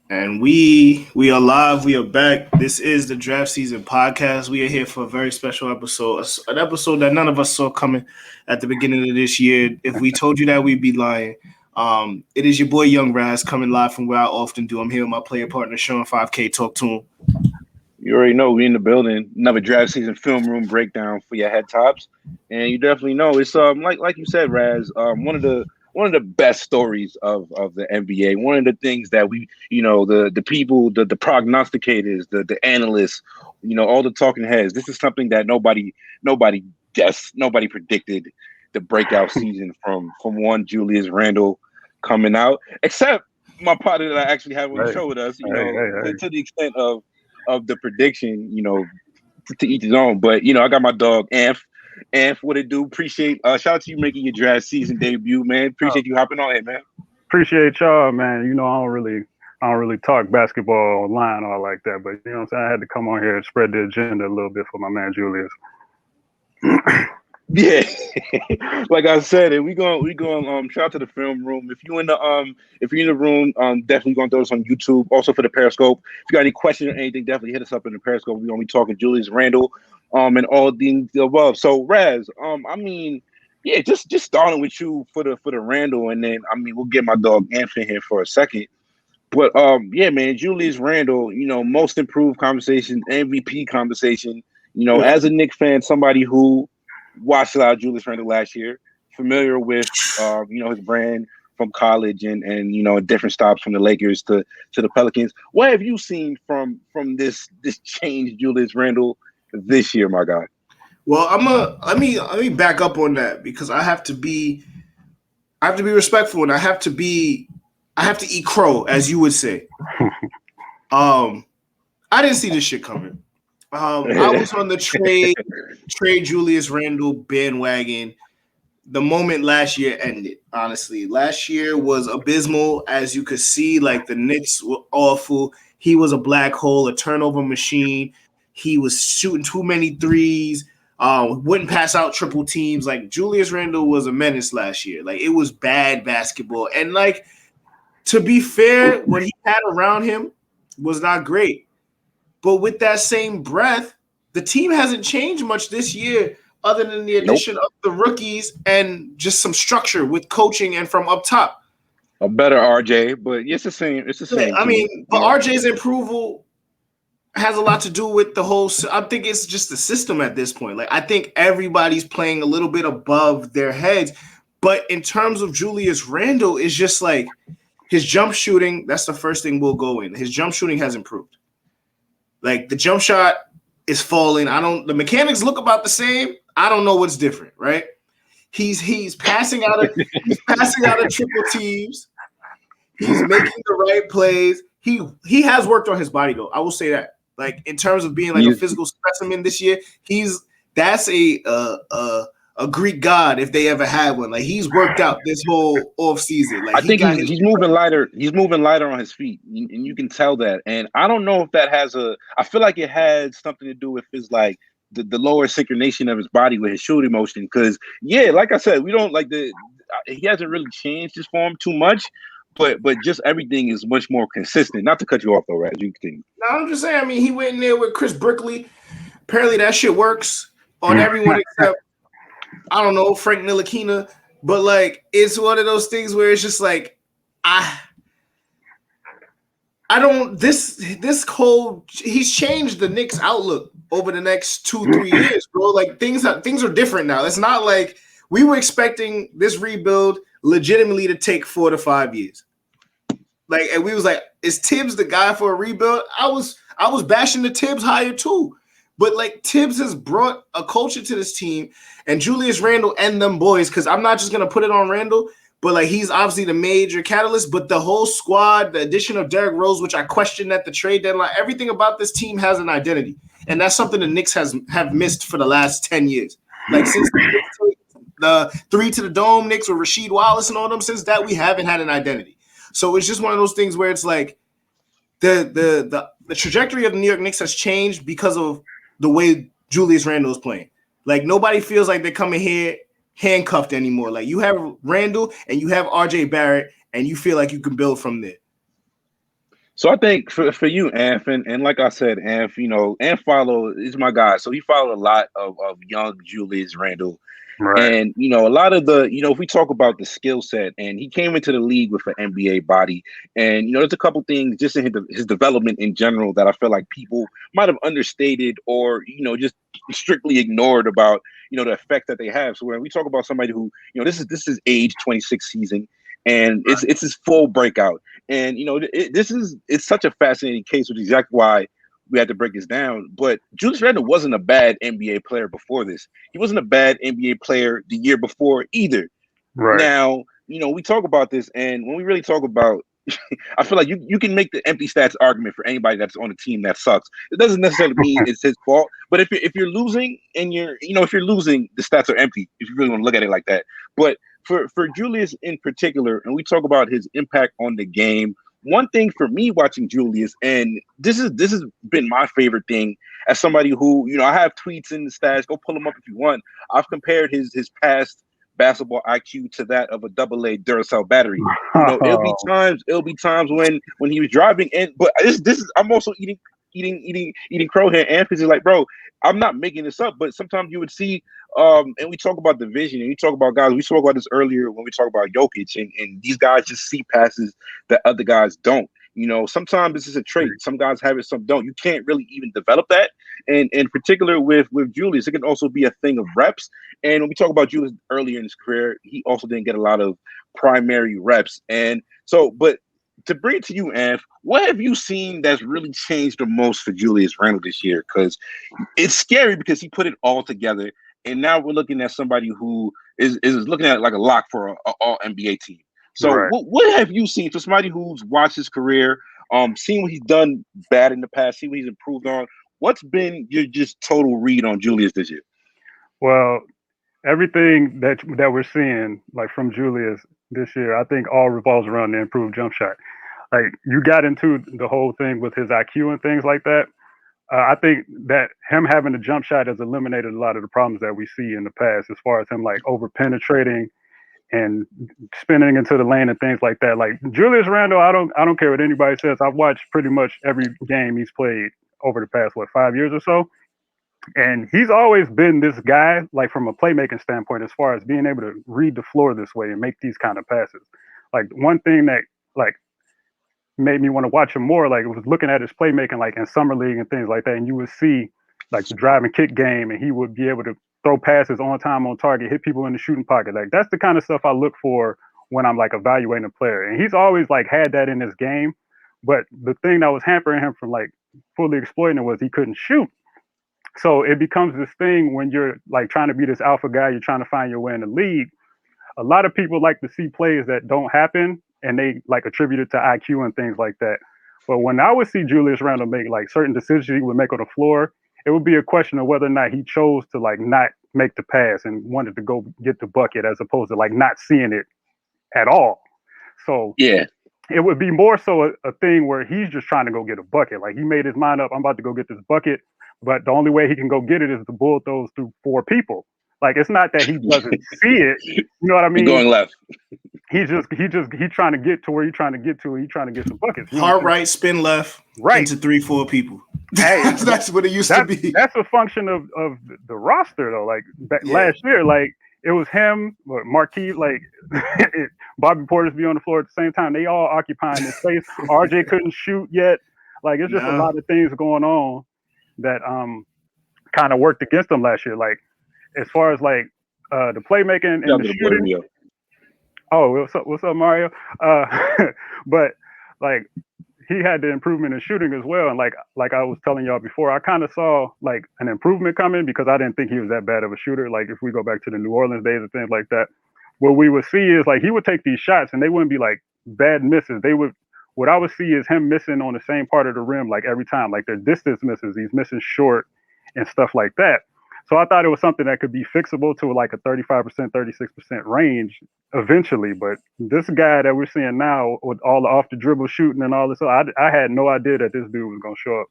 And we are live. We are back. This is the Draft Season Podcast. We are here for a very special episode, an episode that none of us saw coming at the beginning of this year. If we told you that, we'd be lying. It is your boy Young Raz coming live from where I often do. I'm here with my player partner Sean 5K. Talk to him. You already know we in the building. Another draft season film room breakdown for your head tops, and you definitely know it's like you said, Raz, one of the best stories of the NBA. One of the things that we, the people, the prognosticators, the analysts, all the talking heads. This is something that nobody guessed, nobody predicted the breakout season from one Julius Randle coming out, except my partner that I actually have on the show with us. To the extent of the prediction, to each his own. But I got my dog Amph. Amph, what it do? Appreciate shout out to you making your draft season debut, man. Appreciate you hopping on here, man. Appreciate y'all, man. I don't really talk basketball online or like that, but what I'm saying, I had to come on here and spread the agenda a little bit for my man Julius. Yeah, like I said, and we going shout out to the film room. If you're in the room, definitely gonna throw us on YouTube. Also for the Periscope. If you got any questions or anything, definitely hit us up in the Periscope. We're gonna be talking Julius Randle, and all the above. So Raz, just starting with you for the Randle, and then we'll get my dog Anthony here for a second. But man, Julius Randle, most improved conversation, MVP conversation. As a Knicks fan, somebody who watched a lot of Julius Randle last year, familiar with his brand from college and different stops from the Lakers to the Pelicans. What have you seen from this change Julius Randle this year, my guy? Well, let me back up on that because I have to be respectful and I have to eat crow, as you would say. I didn't see this shit coming. I was on the trade Julius Randle bandwagon the moment last year ended. Honestly, last year was abysmal, as you could see. Like the Knicks were awful. He was a black hole, a turnover machine. He was shooting too many threes. Wouldn't pass out triple teams. Like Julius Randle was a menace last year. Like it was bad basketball. And like to be fair, what he had around him was not great. But with that same breath, the team hasn't changed much this year other than the addition of the rookies and just some structure with coaching and from up top. A better RJ, but it's the same. It's the same. But RJ's approval has a lot to do with the whole – I think it's just the system at this point. Like I think everybody's playing a little bit above their heads. But in terms of Julius Randle, it's just like his jump shooting, that's the first thing we'll go in. His jump shooting has improved. Like the jump shot is falling. The mechanics look about the same. I don't know what's different, right? He's passing out of triple teams. He's making the right plays. He has worked on his body though. I will say that. Like in terms of being like a physical specimen this year, that's a Greek god if they ever had one. Like he's worked out this whole off season. Like I think he's moving lighter. He's moving lighter on his feet, and you can tell that. And I don't know if that I feel like it has something to do with his like the lower synchronization of his body with his shooting motion. Because like I said, we don't like he hasn't really changed his form too much, but just everything is much more consistent. Not to cut you off though, Raz. You continue. No, I'm just saying. I mean, he went in there with Chris Brickley. Apparently, that shit works on everyone except. I don't know, Frank Ntilikina, but like it's one of those things where it's just like he's changed the Knicks outlook over the next 2-3 years, bro. Like things are different now. It's not like we were expecting this rebuild legitimately to take 4 to 5 years. Like, and we was like, is Tibbs the guy for a rebuild? I was bashing the Tibbs hire too. But like Tibbs has brought a culture to this team, and Julius Randle and them boys, because I'm not just gonna put it on Randle, but like he's obviously the major catalyst. But the whole squad, the addition of Derrick Rose, which I questioned at the trade deadline, everything about this team has an identity, and that's something the Knicks have missed for the last 10 years. Like since the 3 to the dome Knicks with Rasheed Wallace and all them, since that we haven't had an identity. So it's just one of those things where it's like the trajectory of the New York Knicks has changed because of the way Julius Randle is playing. Like nobody feels like they're coming here handcuffed anymore. Like you have Randle and you have RJ Barrett and you feel like you can build from there. So I think for you, Anf, and like I said, Anf, Anf is my guy. So he followed a lot of young Julius Randle. Right. And a lot of the, if we talk about the skill set, and he came into the league with an NBA body, and there's a couple things just in his development in general that I feel like people might have understated or just strictly ignored about the effect that they have. So when we talk about somebody who this is age 26 season, and it's his full breakout, and it's such a fascinating case, which is exactly why we had to break this down. But Julius Randle wasn't a bad NBA player before this. He wasn't a bad NBA player the year before either. Right. Now, we talk about this, and when we really talk about, I feel like you can make the empty stats argument for anybody that's on a team that sucks. It doesn't necessarily mean it's his fault. But if you're losing and if you're losing, the stats are empty. If you really want to look at it like that. But for Julius in particular, and we talk about his impact on the game. One thing for me watching Julius, and this has been my favorite thing as somebody who, I have tweets in the stats. Go pull them up if you want. I've compared his past basketball IQ to that of a AA Duracell battery. It'll be times when he was driving, but this is I'm also eating crow here. And is like, bro, I'm not making this up, but sometimes you would see, and we talk about the vision, and we talk about guys. We spoke about this earlier when we talk about Jokic, and these guys just see passes that other guys don't. Sometimes this is a trait. Some guys have it, some don't. You can't really even develop that. And in particular with Julius, it can also be a thing of reps. And when we talk about Julius earlier in his career, he also didn't get a lot of primary reps. And so, but to bring it to you, Anf, what have you seen that's really changed the most for Julius Randle this year? Because it's scary because he put it all together, and now we're looking at somebody who is looking at it like a lock for an All-NBA team. So what have you seen for somebody who's watched his career, seen what he's done bad in the past, seen what he's improved on? What's been your just total read on Julius this year? Well, everything that we're seeing, like from Julius this year, I think all revolves around the improved jump shot. Like you got into the whole thing with his IQ and things like that. I think that him having a jump shot has eliminated a lot of the problems that we see in the past, as far as him like over penetrating and spinning into the lane and things like that. Like Julius Randle, I don't care what anybody says. I've watched pretty much every game he's played over the past 5 years or so. And he's always been this guy, like from a playmaking standpoint, as far as being able to read the floor this way and make these kind of passes. Like one thing that like made me want to watch him more, like it was looking at his playmaking, like in summer league and things like that. And you would see like the drive and kick game, and he would be able to throw passes on time, on target, hit people in the shooting pocket. Like that's the kind of stuff I look for when I'm like evaluating a player. And he's always like had that in his game. But the thing that was hampering him from like fully exploiting it was he couldn't shoot. So it becomes this thing when you're like trying to be this alpha guy, you're trying to find your way in the league. A lot of people like to see plays that don't happen and they like attribute it to IQ and things like that. But when I would see Julius Randle make like certain decisions he would make on the floor, it would be a question of whether or not he chose to like not make the pass and wanted to go get the bucket as opposed to like not seeing it at all. So yeah, it would be more so a thing where he's just trying to go get a bucket. Like he made his mind up, I'm about to go get this bucket, but the only way he can go get it is to bulldoze through 4 people. Like it's not that he doesn't see it. You know what I mean? Going left. He's trying to get to where he's trying to get to. He's trying to get some buckets. Hard right, spin left, into 3-4 people. Hey, that's what it used to be. That's a function of the roster though. Like last year, like it was him, Marquis, like Bobby Portis be on the floor at the same time. They all occupying this space. RJ couldn't shoot yet. Like it's just a lot of things going on that kind of worked against them last year. Like as far as like the playmaking and the shooting. Oh, what's up, Mario? But like he had the improvement in shooting as well. And like I was telling y'all before, I kind of saw like an improvement coming because I didn't think he was that bad of a shooter. Like if we go back to the New Orleans days and things like that, what we would see is like he would take these shots and they wouldn't be like bad misses. What I would see is him missing on the same part of the rim like every time. Like they're distance misses. He's missing short and stuff like that. So I thought it was something that could be fixable to like a 35%, 36% range eventually. But this guy that we're seeing now with all the off the dribble shooting and all this, I had no idea that this dude was going to show up.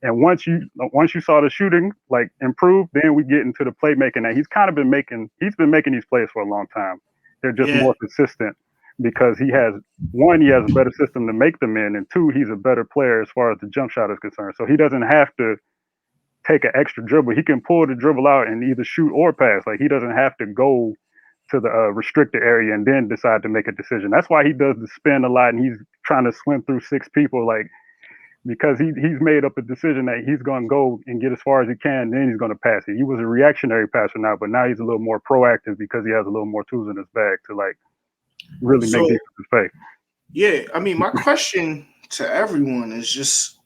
And once you saw the shooting like improve, then we get into the playmaking that he's been making these plays for a long time. They're just more consistent. because he has a better system to make them in, and two, he's a better player as far as the jump shot is concerned. So he doesn't have to take an extra dribble. He can pull the dribble out and either shoot or pass. Like, he doesn't have to go to the restricted area and then decide to make a decision. That's why he does the spin a lot, and he's trying to swim through six people, like, because he's made up a decision that he's going to go and get as far as he can, and then he's going to pass it. He was a reactionary passer now, but now he's a little more proactive because he has a little more tools in his bag to, like, really make defenses pay. Yeah, I mean, my question to everyone is just,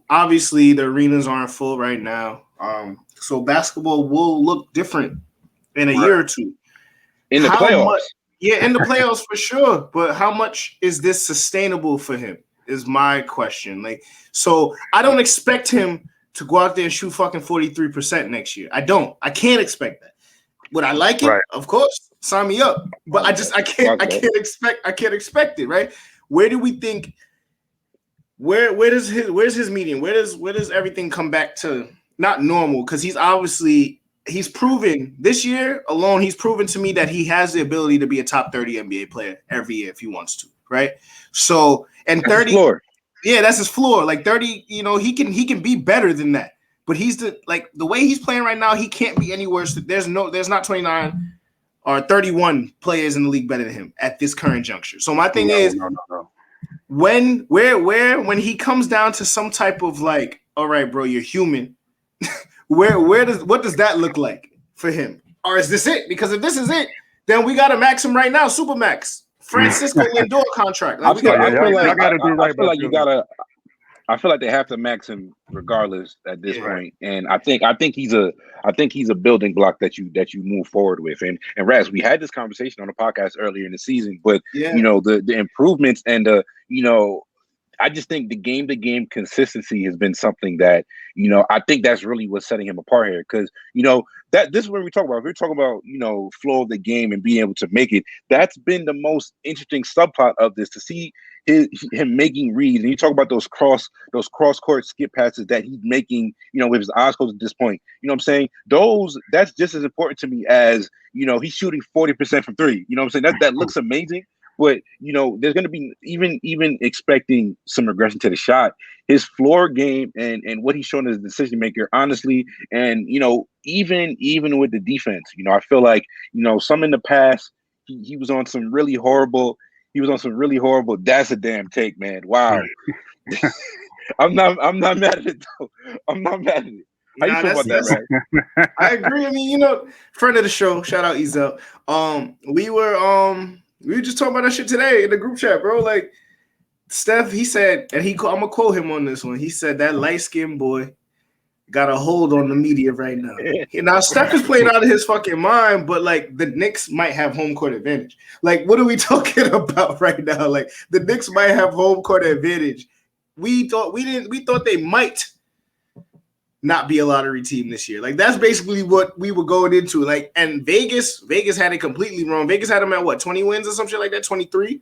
obviously the arenas aren't full right now. So basketball will look different in a year or two. In the playoffs. In the playoffs for sure. But how much is this sustainable for him is my question. Like, so I don't expect him to go out there and shoot fucking 43% next year. I can't expect that. Would I like it? Right. Of course. Sign me up. But I can't expect it, right? Where do we think where's his median? Where does everything come back to not normal? Because he's proven this year alone, he's proven to me that he has the ability to be a top 30 NBA player every year if he wants to, right? So, and 30, that's his floor. Like 30, he can be better than that. But he's the way he's playing right now, he can't be any worse. There's not 29 or 31 players in the league better than him at this current juncture. So my thing is, when he comes down to some type of like, all right, bro, you're human. what does that look like for him? Or is this it? Because if this is it, then we gotta max him right now, super max. Francisco Lindor contract. I feel like they have to max him regardless at this point. And I think he's a building block that you move forward with. And Raz, we had this conversation on the podcast earlier in the season, but the improvements and I just think the game-to-game consistency has been something that, I think that's really what's setting him apart here. Because, that this is what we talk about. If we're talking about, flow of the game and being able to make it, that's been the most interesting subplot of this, to see him making reads. And you talk about those cross-court skip passes that he's making, with his eyes closed at this point. You know what I'm saying? That's just as important to me as, he's shooting 40% from three. You know what I'm saying? That looks amazing. But there's going to be even expecting some regression to the shot. His floor game and what he's shown as a decision maker, honestly, and even with the defense, I feel like some in the past he was on some really horrible. That's a damn take, man. Wow. I'm not mad at it though. I'm not mad at it. How you feel about that, right? I agree. I mean, friend of the show, shout out Ezel. We were just talking about that shit today in the group chat, bro. Like, Steph, he said, and I'm going to quote him on this one. He said that light-skinned boy got a hold on the media right now. Now, Steph is playing out of his fucking mind, but, like, the Knicks might have home court advantage. Like, what are we talking about right now? Like, the Knicks might have home court advantage. We thought they might not be a lottery team this year. Like, that's basically what we were going into. Like, and Vegas had it completely wrong. Vegas had them at 20 wins or some shit like that, 23?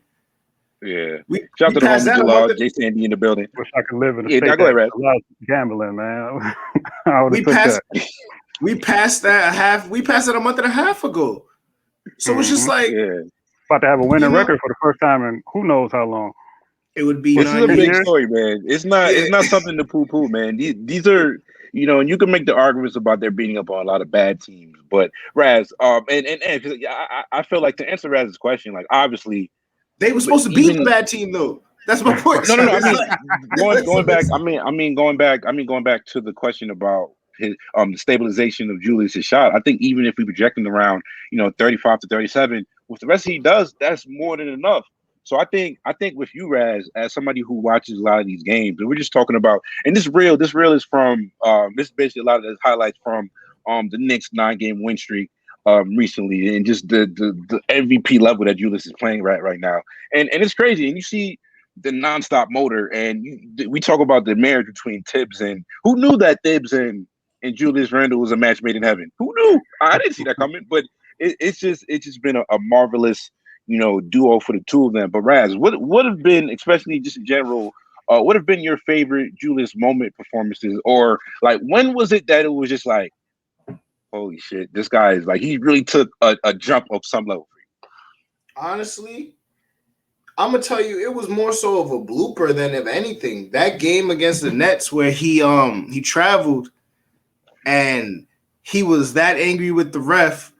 Yeah. Shout out to the home of July, J. Sandy in the building. Wish I could live in a state go ahead, Red. Gambling, man. We passed that a month and a half ago. So it's just like about to have a winning record for the first time in who knows how long. It would be. This is a big story, man. It's not something to poo-poo, man. These are, and you can make the arguments about they're beating up on a lot of bad teams. But Raz, and I feel like, to answer Raz's question, like, obviously they were supposed to beat the bad team though. That's my point. No. Going back to the question about his the stabilization of Julius' shot. I think even if we project him around 35 to 37, with the rest he does, that's more than enough. So I think with you, Raz, as somebody who watches a lot of these games, and we're just talking about, and this reel is from this is basically a lot of the highlights from the Knicks 9-game win streak recently, and just the MVP level that Julius is playing right now, and it's crazy. And you see the nonstop motor, and we talk about the marriage between Tibbs and who knew that Tibbs and Julius Randle was a match made in heaven? Who knew? I didn't see that coming, but it's just been a marvelous duo for the two of them. But Raz, what have been, especially just in general, what have been your favorite Julius moment performances? Or like, when was it that it was just like, holy shit, this guy is like, he really took a jump of some level for you? Honestly, I'm gonna tell you, it was more so of a blooper than of anything. That game against the Nets where he traveled and he was that angry with the ref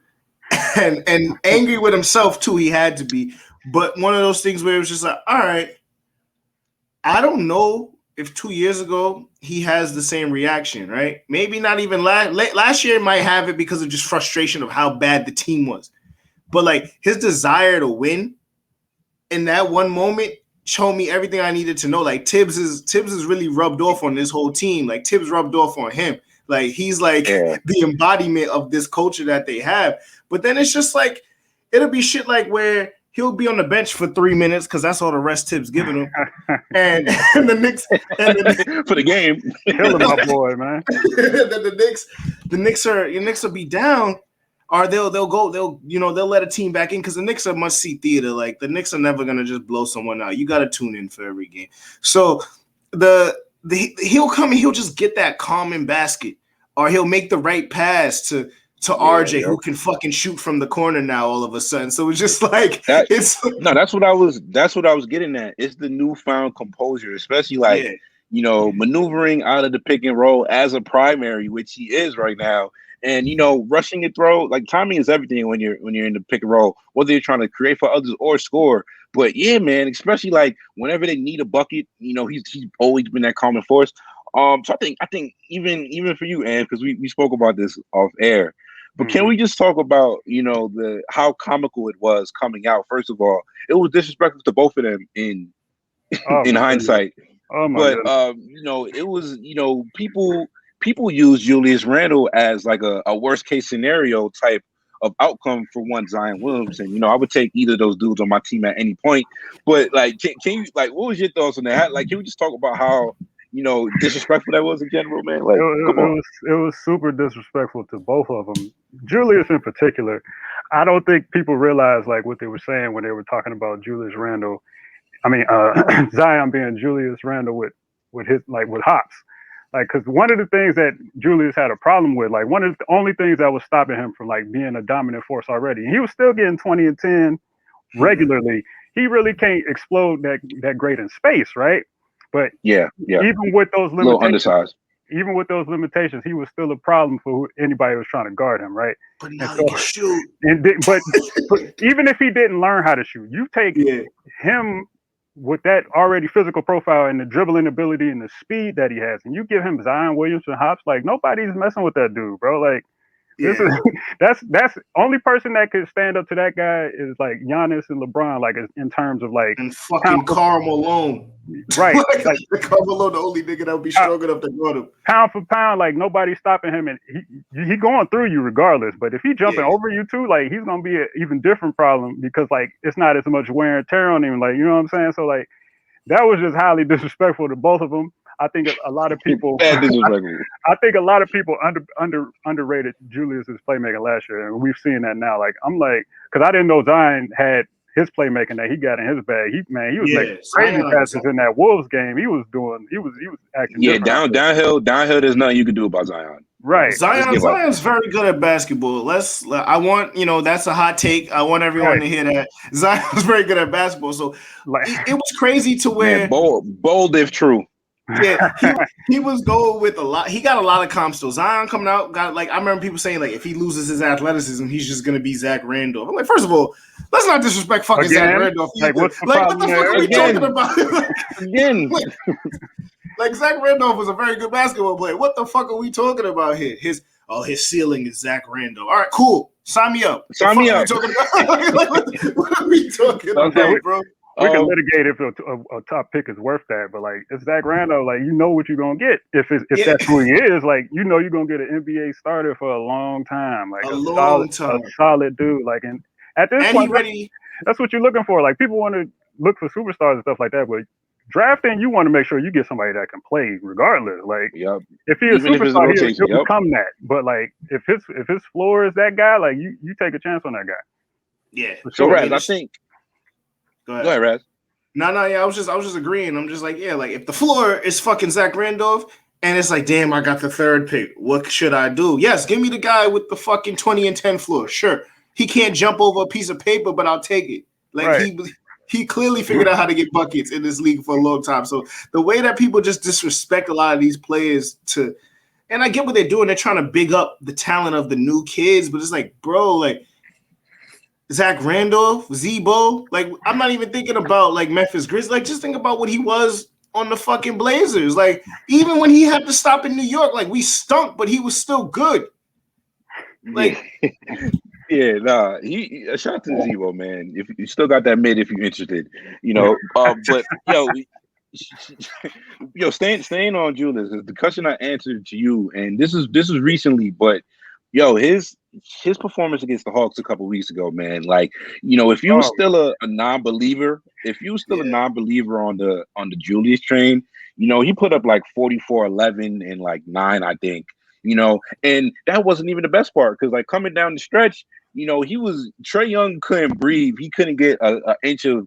and angry with himself too. He had to be. But one of those things where it was just like, all right, I don't know if 2 years ago he has the same reaction, right? Maybe not even last year might have it because of just frustration of how bad the team was. But like his desire to win in that one moment showed me everything I needed to know. Like Tibbs is really rubbed off on this whole team. Like Tibbs rubbed off on him. Like he's like the embodiment of this culture that they have. But then it's just like it'll be shit like where he'll be on the bench for 3 minutes because that's all the rest Tibbs giving him. And the Knicks for the game. Killing my boy, man. the Knicks will be down. Or they'll let a team back in because the Knicks are must-see theater. Like the Knicks are never gonna just blow someone out. You got to tune in for every game. So he'll come and he'll just get that calming basket, or he'll make the right pass to RJ, who can fucking shoot from the corner now all of a sudden. So it's just like that's what I was getting at. It's the newfound composure, especially maneuvering out of the pick and roll as a primary, which he is right now. And rushing a throw, like timing is everything when you're in the pick and roll, whether you're trying to create for others or score. But yeah, man, especially like whenever they need a bucket, he's always been that calming force. So I think even for you, Ann, because we spoke about this off air. But can we just talk about how comical it was coming out? First of all, it was disrespectful to both of them in hindsight. Oh my God. It was people use Julius Randle as like a worst case scenario type of outcome for one Zion Williamson. I would take either of those dudes on my team at any point. But like, can you what was your thoughts on that? Like, can we just talk about how disrespectful that was in general, man? Like, it was super disrespectful to both of them. Julius in particular, I don't think people realize like what they were saying when they were talking about Julius Randle. I mean, Zion being Julius Randle with his with hops. Like, because one of the things that Julius had a problem with, like one of the only things that was stopping him from like being a dominant force already, and he was still getting 20 and 10 regularly. He really can't explode that great in space, right? But even with those limitations, he was still a problem for anybody who was trying to guard him, right? But now he can shoot. But even if he didn't learn how to shoot, you take him with that already physical profile and the dribbling ability and the speed that he has, and you give him Zion Williamson hops, like nobody's messing with that dude, bro. Like that's only person that could stand up to that guy is like Giannis and LeBron, like in terms of like and fucking Karl Malone, right? like Karl Malone, the only nigga that would be strong enough to guard him. Pound for pound, like nobody's stopping him, and he going through you regardless. But if he jumping over you too, like he's gonna be an even different problem because like it's not as much wear and tear on him. Like what I'm saying? So like that was just highly disrespectful to both of them. I think a lot of people. I think a lot of people underrated Julius's playmaking last year, and we've seen that now. Like I'm like, because I didn't know Zion had his playmaking that he got in his bag. He was making crazy passes in that Wolves game. He was acting. Yeah, downhill. There's nothing you can do about Zion. Right. Zion's very good at basketball. That's a hot take. I want everyone to hear that. Zion's very good at basketball. So it was crazy to where bold if true. Yeah, he was going with a lot. He got a lot of comps though. Zion coming out got I remember people saying if he loses his athleticism, he's just gonna be Zach Randolph. I'm like, first of all, let's not disrespect fucking Zach Randolph. What the fuck are we talking about? Again. Like Zach Randolph was a very good basketball player. What the fuck are we talking about here? His ceiling is Zach Randolph. All right, cool. Sign me up. What are we talking about, bro? We can litigate if a top pick is worth that, but like it's Zach Randolph, like you know what you're gonna get if that's who he is. Like you're gonna get an NBA starter for a long time, like a solid dude. Like and at this point, that's what you're looking for. Like people want to look for superstars and stuff like that, but drafting you want to make sure you get somebody that can play regardless. Like if he's a superstar, he'll become that. But like if his floor is that guy, like you take a chance on that guy. Yeah. So Raz, I think. Go ahead, Raz. No, I was just agreeing. I'm just like, like if the floor is fucking Zach Randolph and it's like, damn, I got the third pick. What should I do? Yes, give me the guy with the fucking 20 and 10 floor. Sure. He can't jump over a piece of paper, but I'll take it. Like He clearly figured out how to get buckets in this league for a long time. So the way that people just disrespect a lot of these players and I get what they're doing. They're trying to big up the talent of the new kids, but it's like, bro, like Zach Randolph, Zebo. Like, I'm not even thinking about like Memphis Grizzlies. Like, just think about what he was on the fucking Blazers. Like, even when he had to stop in New York, like we stunk, but he was still good. Like, yeah, nah. He shout out to Zebo, man. If you still got that mid, if you're interested, you know. But staying on Julius, the question I answered to you, and this is recently, but his performance against the Hawks a couple weeks ago, man. Like, if you were still a non-believer, a non-believer on the Julius train, he put up like 44, 11, and like 9, I think. And that wasn't even the best part because like coming down the stretch, Trae Young couldn't breathe. He couldn't get an inch of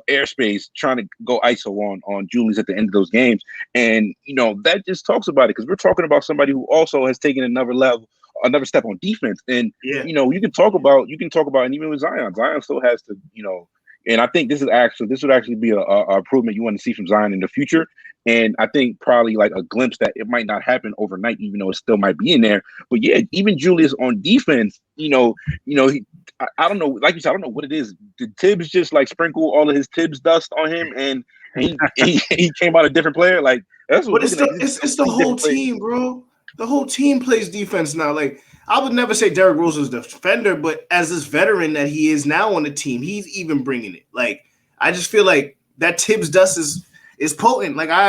airspace trying to go ISO on Julius at the end of those games. And, that just talks about it because we're talking about somebody who also has taken another step on defense. And, you can talk about, and even with Zion still has to, and I think this would actually be a improvement you want to see from Zion in the future. And I think probably like a glimpse that it might not happen overnight, even though it still might be in there. But yeah, even Julius on defense, I don't know, like you said, I don't know what it is. Did Tibbs just like sprinkle all of his Tibbs dust on him and he came out a different player? Like that's what. But it's the whole team, bro. The whole team plays defense now. Like I would never say Derrick Rose was the defender, but as this veteran that he is now on the team, he's even bringing it. Like I just feel like that Tibbs dust is potent. Like I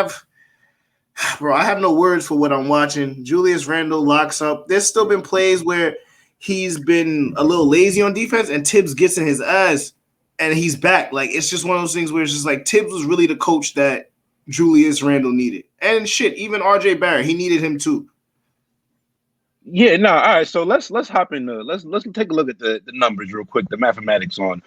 have no words for what I'm watching. Julius Randle locks up. There's still been plays where he's been a little lazy on defense and Tibbs gets in his ass and he's back. Like it's just one of those things where it's just like Tibbs was really the coach that Julius Randle needed. And shit, even RJ Barrett, he needed him too. Yeah, no, all right. So let's hop in. Let's take a look at the numbers real quick, the mathematics on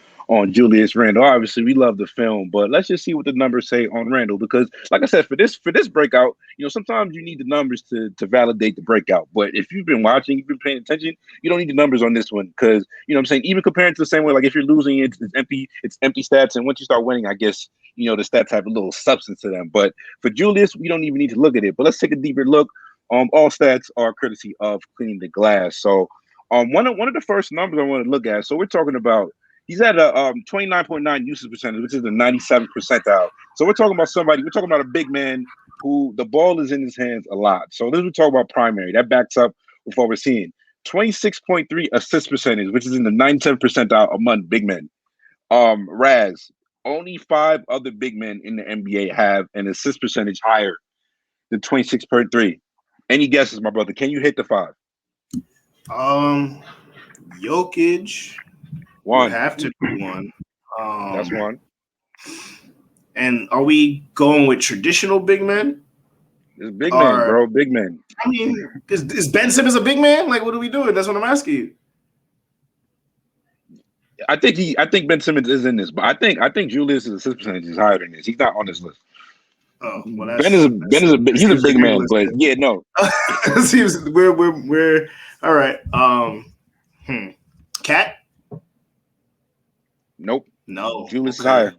Julius Randle. Obviously, we love the film, but let's just see what the numbers say on Randle because, like I said, for this breakout, sometimes you need the numbers to validate the breakout. But if you've been watching, you've been paying attention, you don't need the numbers on this one because what I'm saying. Even comparing to the same way, like if you're losing, it's empty stats, and once you start winning, I guess the stats have a little substance to them. But for Julius, we don't even need to look at it. But let's take a deeper look. All stats are courtesy of Cleaning the Glass. So, one of the first numbers I want to look at. So we're talking about he's at a 29.9 usage percentage, which is the 97th percentile. So we're talking about a big man who the ball is in his hands a lot. So this we talk about primary. That backs up with what we're seeing. 26.3 assist percentage, which is in the 97th percentile among big men. Raz, only 5 other big men in the NBA have an assist percentage higher than 26.3. Any guesses, my brother? Can you hit the 5? Jokic. One. Would have to be one. That's one. And are we going with traditional big men? It's big men, bro. Big men. I mean, is Ben Simmons a big man? Like, what are we doing? That's what I'm asking you. I think Ben Simmons is in this, but I think Julius' assist percentage is higher than this. He's not on this list. Oh, well, he's a big man, but yeah, no. we're all right. Cat? Nope. No. Julius is higher.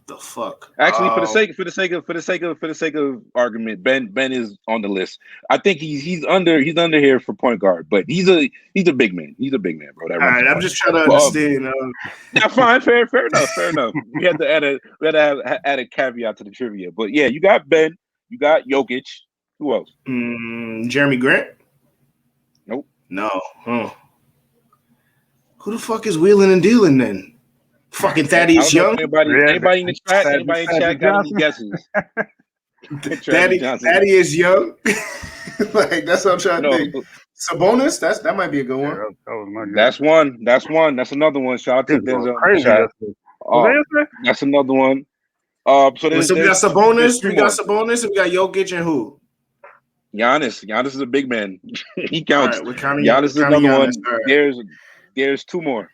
What the fuck? Actually, for the sake of argument, Ben is on the list. I think he's under here for point guard, but he's a big man. He's a big man, bro. All right, I'm just trying to understand. Yeah, fine, fair enough. We had to add a caveat to the trivia, but yeah, you got Ben, you got Jokic. Who else? Jeremy Grant? Nope. No. Huh. Who the fuck is wheeling and dealing then? Fucking Thaddeus Young. Anybody in the chat? Anybody in the chat got any guesses? Thaddeus Young. Like that's what I'm trying to think. Sabonis. That might be a good one. Yeah, that's one. That's another one. Shout out to Denzel. That's another one. So we got Sabonis. We got Jokic and who? Giannis. Giannis is a big man. He counts. Right, Giannis is another one. Right. There's two more.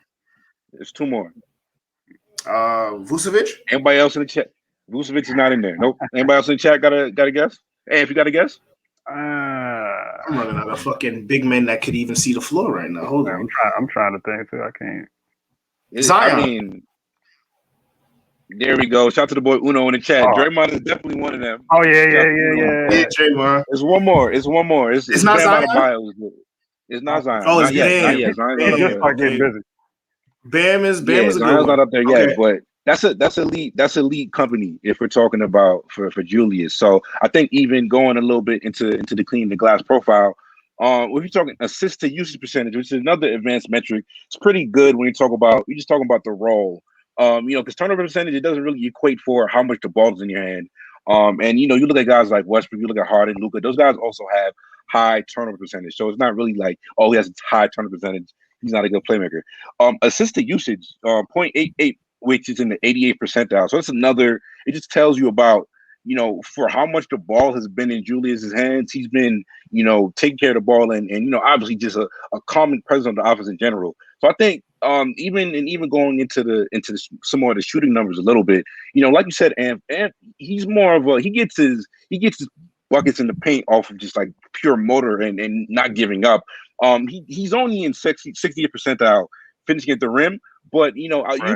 Vucevic. Anybody else in the chat? Vucevic is not in there. Nope. Anybody else in the chat got a guess? Hey, if you got a guess. I'm running out of fucking big men that could even see the floor right now. Hold on. I'm trying to think too. I can't. Zion. There we go. Shout out to the boy Uno in the chat. Oh. Draymond is definitely one of them. Oh yeah. Yeah, Draymond. It's one more. It's not Bam Zion? Adebayo. It's not Zion. Oh, it's not yet. Bam. Not yet. Zion's not up He just there. start getting busy. Bam is a Zion's good one. not up there yet, Okay. but that's elite. That's elite company if we're talking about for Julius. So I think even going a little bit into the clean the glass profile, if you're talking assist to usage percentage, which is another advanced metric, it's pretty good when you're just talking about the role. Because turnover percentage, it doesn't really equate for how much the ball's in your hand. And you look at guys like Westbrook, you look at Harden, Luka, those guys also have high turnover percentage. So it's not really like, oh, he has a high turnover percentage, he's not a good playmaker. Assisted usage, 0.88, which is in the 88th percentile. So it's another, it just tells you about, for how much the ball has been in Julius's hands. He's been, taking care of the ball and obviously just a calming presence on the offense in general. So I think even going into some more of the shooting numbers a little bit, like you said, and he's more of he gets his buckets in the paint off of just like pure motor and not giving up. He's only in 60th percentile finishing at the rim, but you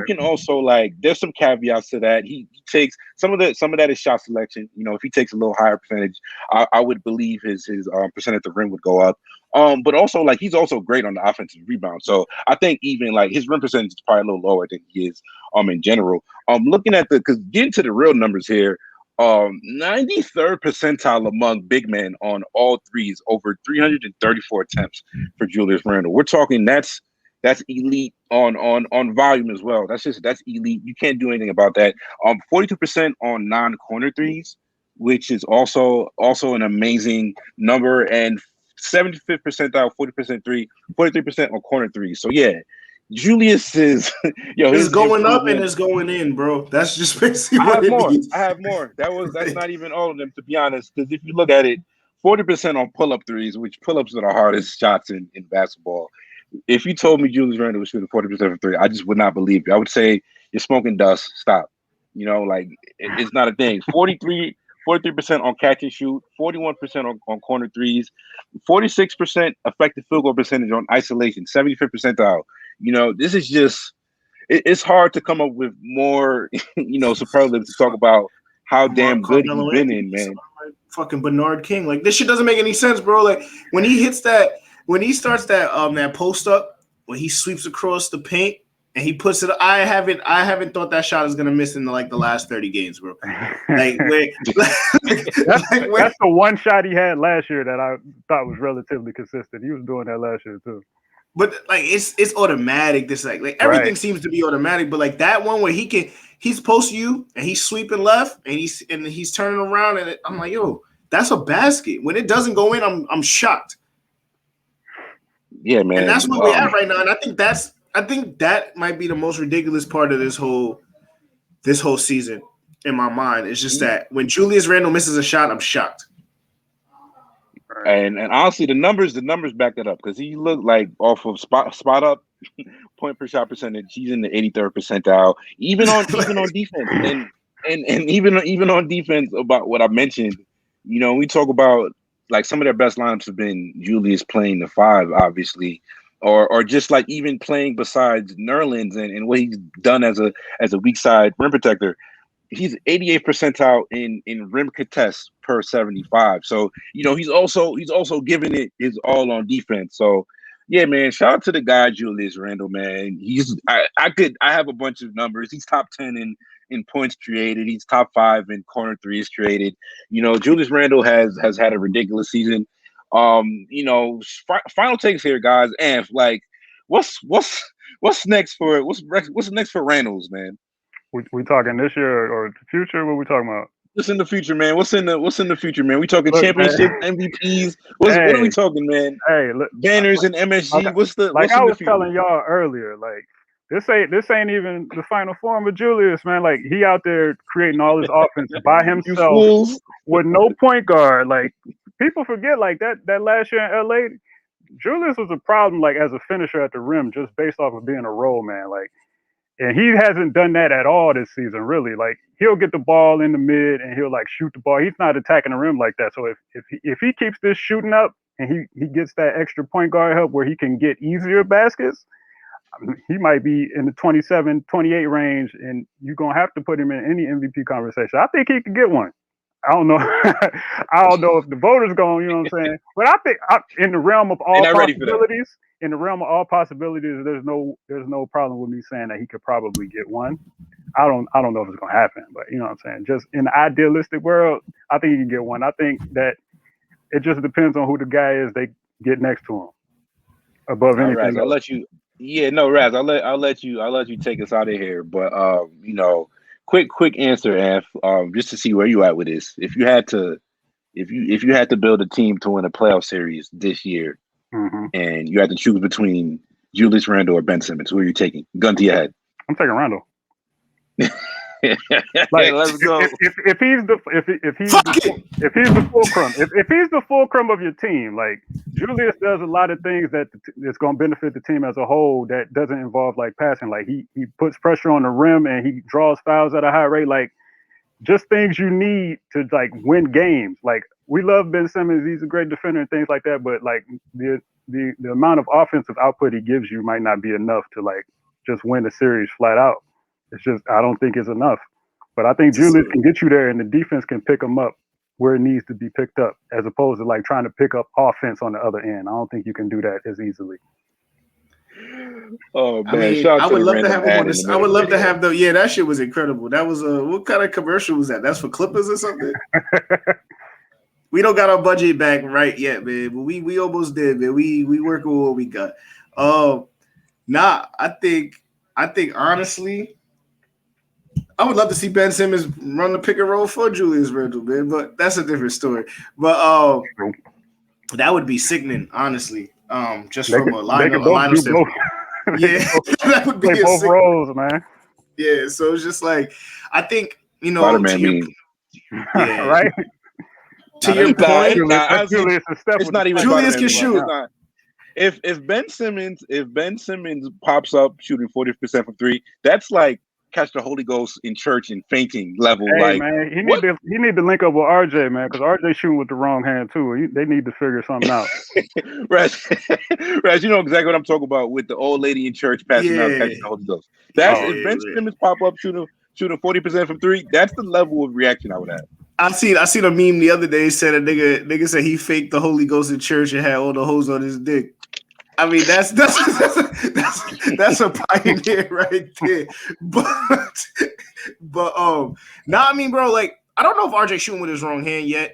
can also there's some caveats to that. He takes some of that is shot selection. If he takes a little higher percentage, I would believe his percent at the rim would go up. But also he's also great on the offensive rebound. So I think even his rim percentage is probably a little lower than he is in general. Looking at because getting to the real numbers here, 93rd percentile among big men on all threes, over 334 attempts for Julius Randle. We're talking that's elite on volume as well. That's elite. You can't do anything about that. 42% on non-corner threes, which is also an amazing number, and 75th percentile, 40% three, 43% on corner threes. So yeah, Julius is it's going up and it's going in, bro. That's just basically what it means. I have more. That's not even all of them, to be honest. Because if you look at it, 40% on pull-up threes, which pull-ups are the hardest shots in basketball. If you told me Julius Randle was shooting 40% from three, I just would not believe you. I would say you're smoking dust. Stop. It's not a thing. 43% on catch and shoot, 41% on corner threes, 46% effective field goal percentage on isolation, 75th percentile. This is just it's hard to come up with more, superlatives to talk about how damn good he's been in, man. Fucking Bernard King. This shit doesn't make any sense, bro. When he starts that post up, when he sweeps across the paint and he puts it, I haven't thought that shot is gonna miss in the last 30 games, bro. That's the one shot he had last year that I thought was relatively consistent. He was doing that last year too. But it's automatic. This everything seems to be automatic. But that one where he's post you and he's sweeping left and he's turning around and I'm like, yo, that's a basket. When it doesn't go in, I'm shocked. Yeah, man. And that's where we're at right now. And I think that might be the most ridiculous part of this whole season in my mind. It's just that when Julius Randle misses a shot, I'm shocked. And honestly, the numbers back that up because he looked like off of spot up point per shot percentage. He's in the 83rd percentile, even on defense, and even on defense. About what I mentioned, we talk about some of their best lineups have been Julius playing the 5, obviously, or just even playing besides Nerlens and what he's done as a weak side rim protector. He's 88th percentile in rim contests per 75. So, he's also giving it his all on defense. So, yeah, man, shout out to the guy, Julius Randle, man. I have a bunch of numbers. He's top 10 in points created. He's top 5 in corner threes created. Julius Randle has had a ridiculous season. Final takes here, guys. And what's next for Randles, man? We talking this year or the future? What are we talking about? What's in the future, man? What's in the future, man? We talking championship, MVPs. What are we talking, man? Hey, look, banners and MSG. What's I was telling y'all earlier, this ain't even the final form of Julius, man. He out there creating all his offense by himself with no point guard. People forget that last year in LA, Julius was a problem as a finisher at the rim just based off of being a role man. And he hasn't done that at all this season, really. He'll get the ball in the mid and he'll shoot the ball. He's not attacking the rim like that. So if he keeps this shooting up and he gets that extra point guard help where he can get easier baskets, he might be in the 27, 28 range, and you're gonna have to put him in any MVP conversation. I think he could get one. I don't know. I don't know if the voters going. You know what I'm saying? But I think in the realm of all possibilities, there's no problem with me saying that he could probably get one. I don't know if it's gonna happen, but you know what I'm saying. Just in the idealistic world, I think he can get one. I think that it just depends on who the guy is they get next to him. Above anything Raz, else. I'll let you. Yeah, no, Raz, I'll let you take us out of here. But quick answer, F. Just to see where you at with this. If you had to build a team to win a playoff series this year, and you had to choose between Julius Randle or Ben Simmons, who are you taking? Gun to your head. I'm taking Randle. Like, let's go. If he's the fulcrum, if he's the fulcrum of your team, like Julius does a lot of things that it's going to benefit the team as a whole. That doesn't involve like passing. Like he puts pressure on the rim and he draws fouls at a high rate. Like just things you need to like win games. Like we love Ben Simmons; he's a great defender and things like that. But like the amount of offensive output he gives you might not be enough to like just win a series flat out. It's just I don't think it's enough. But I think Julius can get you there, and the defense can pick him up where it needs to be picked up, as opposed to like trying to pick up offense on the other end. I don't think you can do that as easily. Oh man, I mean, I would love to have him on this. I would love to have the. Yeah, that shit was incredible. That was what kind of commercial was that? That's for Clippers or something. We don't got our budget back right yet, man. But we almost did, man. We working with what we got. I think honestly, I would love to see Ben Simmons run the pick and roll for Julius Randle, man. But that's a different story. But that would be sickening, honestly. Just from a lineup standpoint. Yeah, that would be both roles, man. Yeah, so it's just like I think right. To your point, it's not even Julius can shoot. If Ben Simmons pops up shooting 40% from three, that's like catch the Holy Ghost in church and fainting level. Hey, like man, he need to link up with RJ, man, because RJ shooting with the wrong hand too. They need to figure something out. Raz, you know exactly what I'm talking about with the old lady in church passing out catching the Holy Ghost. That's if Ben Simmons pop up shooting 40% from three, that's the level of reaction I would have. I seen a meme the other day said a nigga said he faked the Holy Ghost in church and had all the hoes on his dick. I mean that's a pioneer right there. But I mean, bro, like I don't know if RJ shooting with his wrong hand yet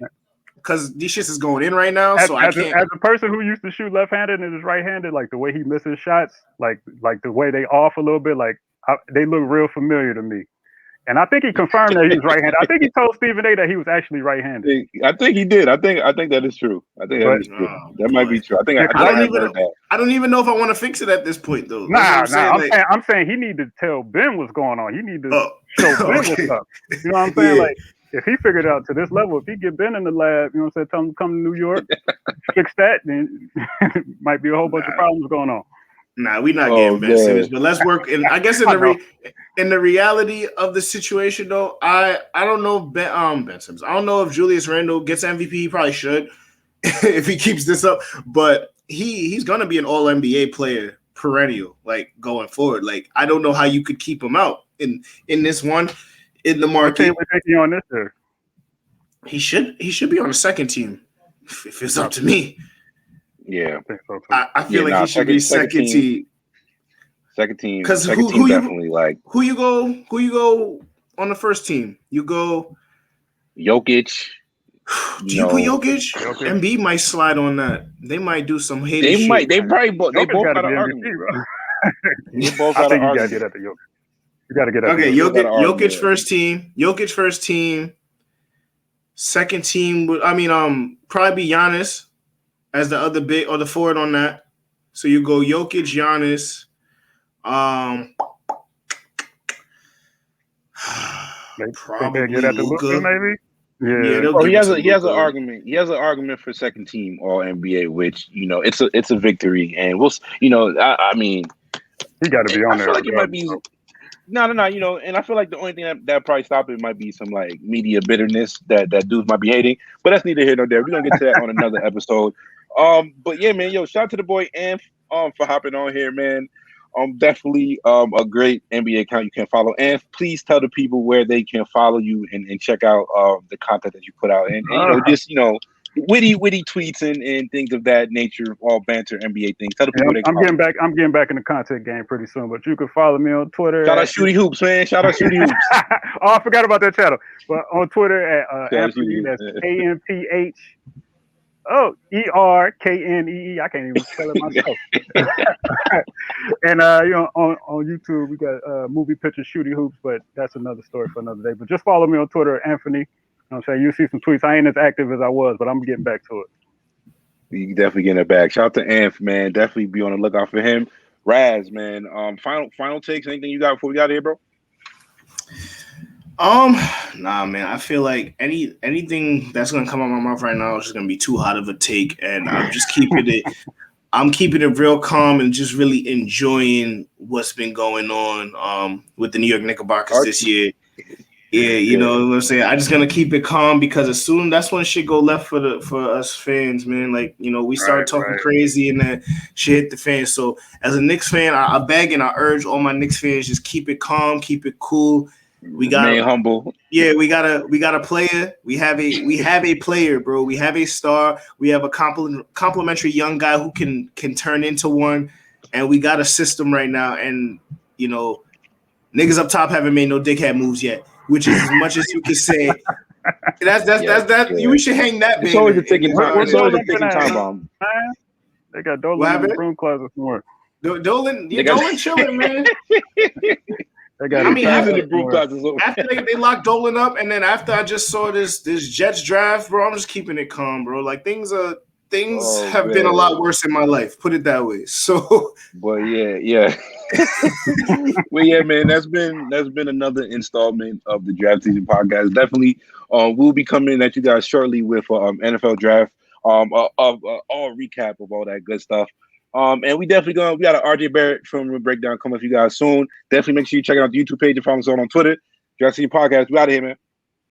because these shits is going in right now. As a person who used to shoot left-handed and is right-handed, like the way he misses shots, like the way they off a little bit, like they look real familiar to me. And I think he confirmed that he was right-handed. I think he told Stephen A that he was actually right-handed. I think he did. I think that is true. I think that is true. That might be true. I don't even know if I want to fix it at this point, though. I'm saying he need to tell Ben what's going on. He need to show Ben what's up. You know what I'm saying? Yeah. Like if he figured it out to this level, if he get Ben in the lab, you know what I'm saying, tell him to come to New York, fix that, then might be a whole bunch of problems going on. Nah, we're not getting Ben Simmons, but let's work. And I guess in the reality of the situation, though, I don't know if Ben Simmons. I don't know if Julius Randle gets MVP. He probably should if he keeps this up. But he's gonna be an All-NBA player perennial, like going forward. Like I don't know how you could keep him out in this one in the market. We're taking on this year. He should be on the second team if it's up to me. Yeah, I feel like he should be second team. Second team, because who definitely like who you go on the first team? You go Jokic. Do you put Jokic? Embiid might slide on that. They might do some hate. They both got an argument. They both got an argument. You got to get that. Okay, Jokic first team. Jokic first team. Second team would probably be Giannis as the other big or the forward on that. So you go Jokic, Giannis. Probably Luka, maybe. Yeah. He has an argument. He has an argument for second team All-NBA, which it's a victory, and I mean, he got to be on there. I feel like it might be. No. And I feel like the only thing that probably stopped it might be some like media bitterness that dudes might be hating, but that's neither here nor there. We're gonna get to that on another episode. But yeah, man, shout out to the boy Anf for hopping on here, man. Definitely a great NBA account you can follow. And please tell the people where they can follow you and check out the content that you put out. And just witty tweets and things of that nature, all banter NBA things. Tell the people I'm getting back. I'm getting back in the content game pretty soon. But you can follow me on Twitter. Shout out Shooty Hoops, man. Shout out Shooty Hoops. Oh, I forgot about that channel. But on Twitter at Anthony, that's AMPH. Oh, ERKNEE. I can't even spell it myself. And on YouTube we got movie picture Shooty Hoops, but that's another story for another day. But just follow me on Twitter, Anthony. You know what I'm saying? You see some tweets. I ain't as active as I was, but I'm getting back to it. You definitely getting it back. Shout out to Anth, man. Definitely be on the lookout for him. Raz, man. Final takes. Anything you got before we got here, bro? Nah, man. I feel like anything that's gonna come out of my mouth right now is just gonna be too hot of a take, and I'm just keeping it. I'm keeping it real calm and just really enjoying what's been going on with the New York Knickerbockers this year. Yeah, you know what I'm saying? I'm just gonna keep it calm because that's when shit go left for us fans, man. Like, you know, we start talking crazy and then shit hit the fan. So as a Knicks fan, I beg and I urge all my Knicks fans, just keep it calm, keep it cool. We got humble. Yeah, we got a player. We have a player, bro. We have a star. We have a complimentary young guy who can turn into one, and we got a system right now. And you know, niggas up top haven't made no dickhead moves yet, which is as much as you can say. We should hang that. It's always a ticking time. It's always a ticking time bomb. They got Dolan in the broom closet somewhere. Dolan chilling, man. After they locked Dolan up, and then after I just saw this Jets draft, bro, I'm just keeping it calm, bro. Like things have been a lot worse in my life. Put it that way. So, but yeah. Well, yeah, man, that's been another installment of the Draft Season Podcast. Definitely, we'll be coming at you guys shortly with NFL draft, all recap of all that good stuff. And we got an RJ Barrett film breakdown coming for you guys soon. Definitely make sure you check out the YouTube page and follow us on Twitter. Draft Season Podcast. We out of here, man.